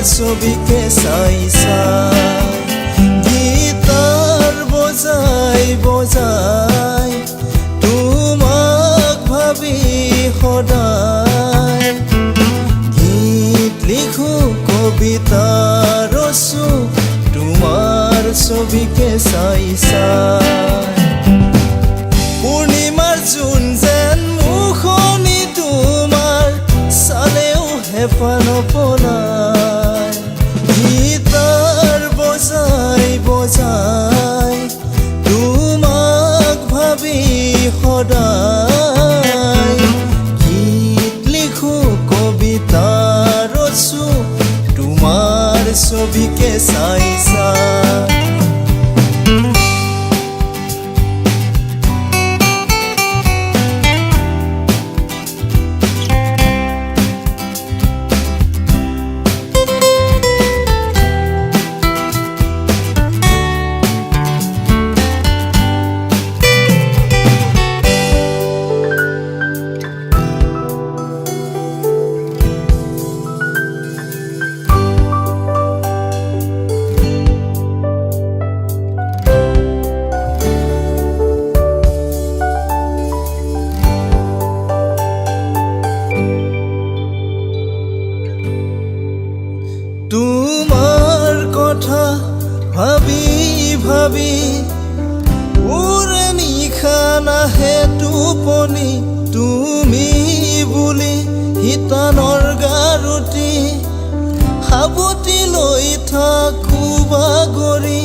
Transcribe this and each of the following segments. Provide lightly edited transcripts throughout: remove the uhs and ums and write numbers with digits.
ছবিকে চাই চাই গীতাৰ বজাই বজাই তোমাক ভাবি সদায় গীত লিখো কবিতা ৰচো তোমাৰ ছবিকে চাই চাই পূৰ্ণিমাৰ জোন যেন মুখনি তোমাৰ চালেও হেঁপাহ নপলায় গীতাৰ বজাই বজাই তোমাক ভাবি সদায় গীত লিখো কবিতা ৰচো তোমাৰ ছবিকে চাই চাই তোমাৰ কথা ভাবি ভাবি ওৰে নিশা নাহে টোপনি তুমি বুলি হিতানৰ গাৰুটি সাৱটি লৈ থাকো বাগৰি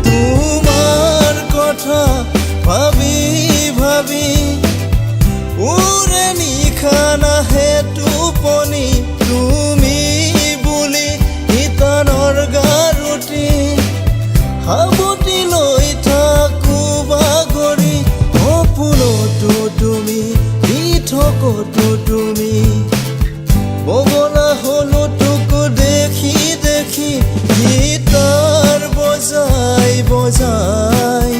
তোমাৰ কথা ভাবি ভাবি ওৰে নিশা নাহে টোপনি তুমি বুলি হিতানৰ গাৰুটি সাৱটি লৈ থাকো বাগৰি সপোনতো তুমি মিঠকতো তুমি বগলা হলো তোক দেখি দেখি গীতাৰ বজাই বজাই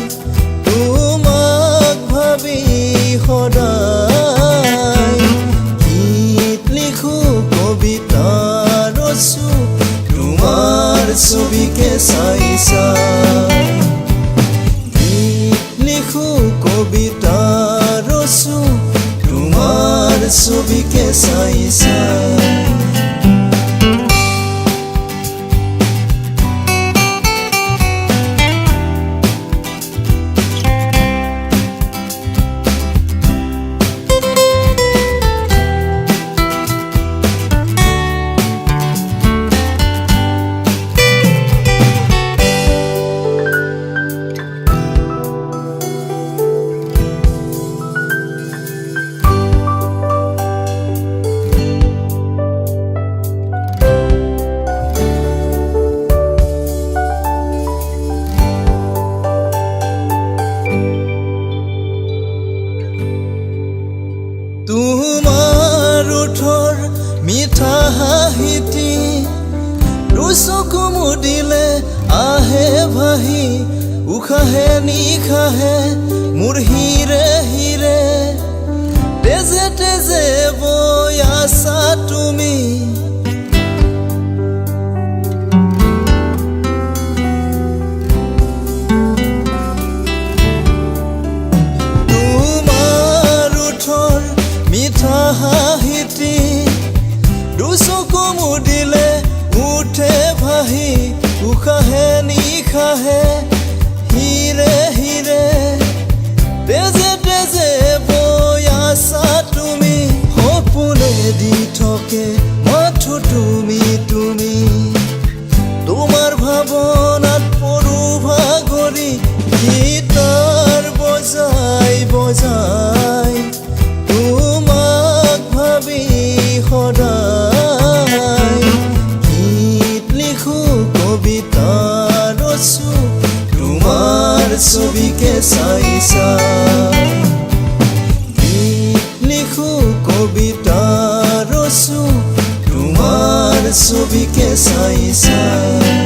তোমাক ভাবি সদায় গীত লিখো কবিতা ৰচো তোমাৰ ছবিকে চাই চাই গীত লিখো কবিতা ৰচো তোমাৰ ছবিকে চাই চাই তোমাৰ ওঠৰ মিঠা হাঁহিটি দুচকু মুদিলে আহে ভাহি উশাহে নিশাহে মোৰ হিৰে হিৰে তেজে তেজে বৈ আছা তুমি মিঠা হাঁহিটি দুচকু মুদিলে উঠে ভাহি উশাহে নিশাহে হিৰে হিৰে তেজে তেজে বৈ আছা তুমি সপোনে দি থাকে মাথো তুমি তুমি তোমাৰ ভাৱনাত পৰো ভাগৰি গীতাৰ বজাই বজাই তোমাক ভাবি সদায় গীত লিখো কবিতা ৰচো তোমাৰ ছবিকে চাই চাই গীত লিখো কবিতা ৰচো তোমাৰ ছবিকে চাই চাই